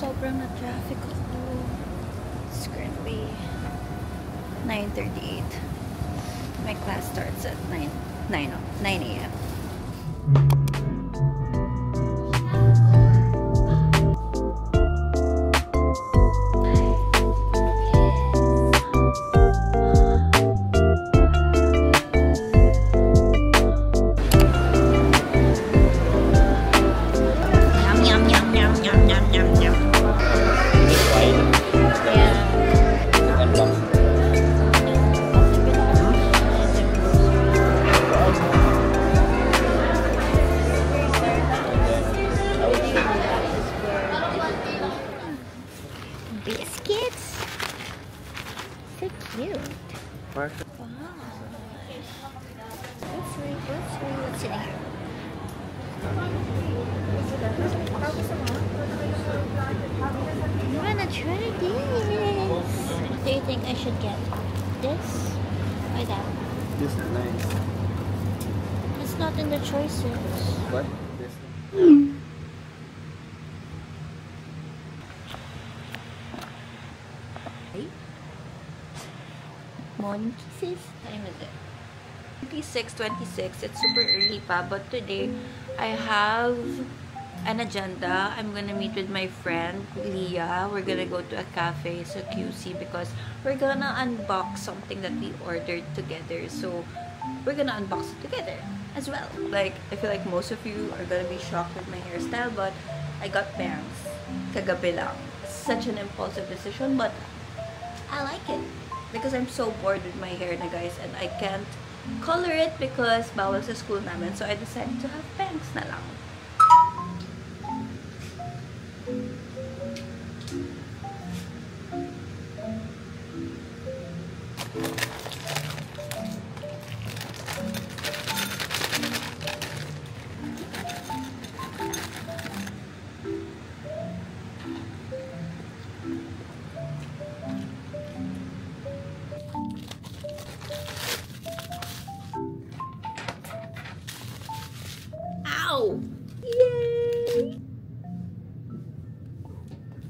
Sobrang na traffic ako. It's currently 9:38. My class starts at 9 a.m. Biscuits. So cute. Perfect. Wow. What's in here? I wanna try this. Do you think I should get this or that? This is nice. It's not in the choices. What? This. Morning kisses. Time is it? 26:26. It's super early pa, but today I have an agenda. I'm gonna meet with my friend Leah. We're gonna go to a cafe sa QC because we're gonna unbox something that we ordered together. So we're gonna unbox it together as well. Like, I feel like most of you are gonna be shocked with my hairstyle, but I got bangs kagabi lang. Such an impulsive decision, but I like it because I'm so bored with my hair na, guys, and I can't color it because bawal sa school namin. So I decided to have bangs na lang. Yay!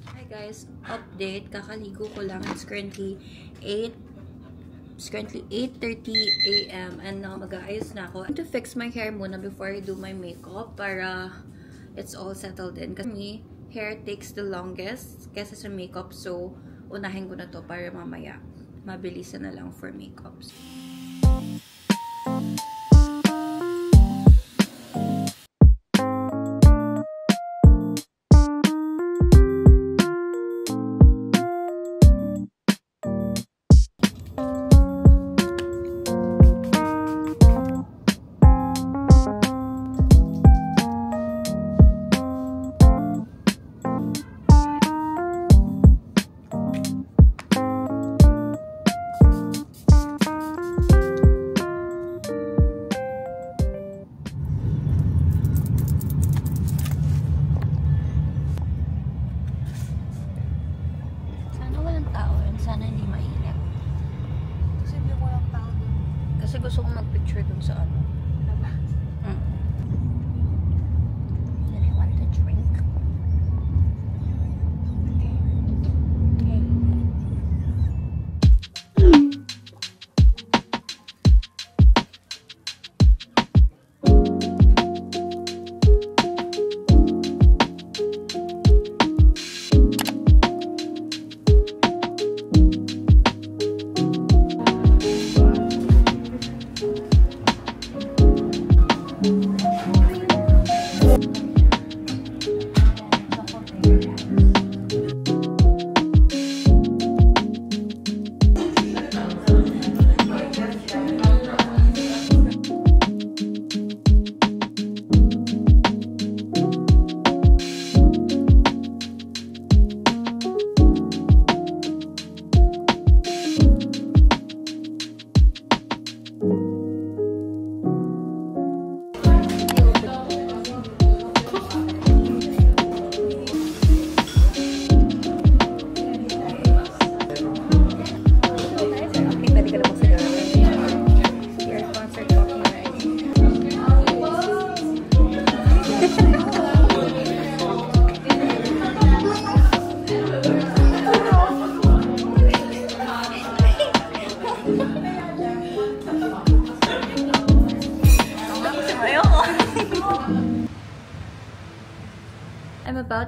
Hi guys, update. Kakaligo ko lang. It's currently 8:30 a.m. and now mag-aayos na ako. I'm to fix my hair muna before I do my makeup para it's all settled in. Kasi hair takes the longest kesa sa makeup, so unahin ko na to para mamaya mabilisan na lang for makeups. Kasi gusto kong mag-picture dun sa ano. Then I want to drink.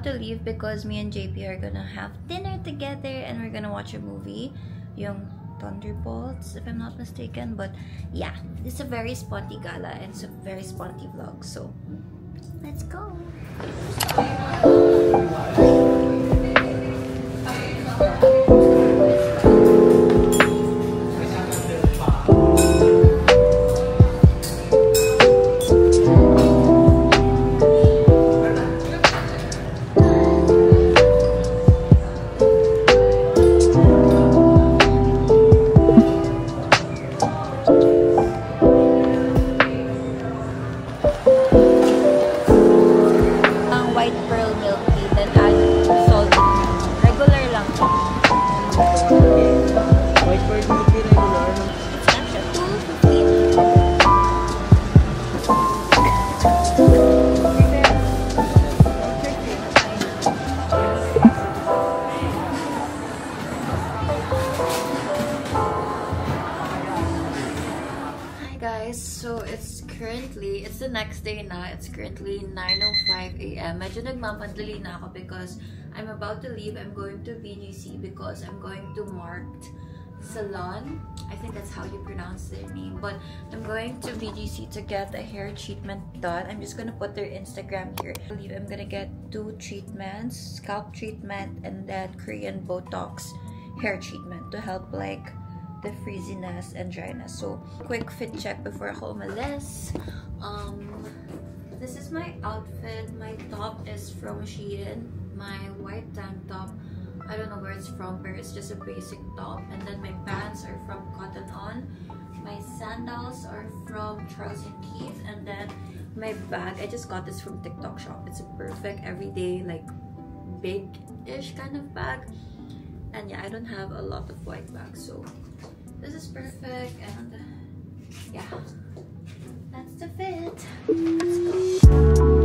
about to leave because me and JP are gonna have dinner together and we're gonna watch a movie, yung Thunderbolts, if I'm not mistaken. But yeah, this is a very spunty gala and it's a very spunty vlog. So let's go. White pearl milk tea, then add salt. Regular lang. White pearl milk tea regular. It's not siya. 2.15. Hi guys, so it's the next day na. It's currently 9:05 a.m. Medyo nagmamadali na ako because I'm about to leave. I'm going to BGC because I'm going to Marked Salon. I think that's how you pronounce their name. But I'm going to BGC to get a hair treatment done. I'm just gonna put their Instagram here. I'm gonna get 2 treatments, scalp treatment and then Korean Botox hair treatment to help like the frizziness and dryness. So quick fit check before ako umalis. This is my outfit. My top is from Shein. My white tank top, I don't know where it's from, but it's just a basic top. And then my pants are from Cotton On. My sandals are from Charles & Keith. And then my bag, I just got this from TikTok shop. It's a perfect everyday, like big-ish kind of bag. And yeah, I don't have a lot of white bags, so this is perfect. And yeah, that's the fit. Let's go.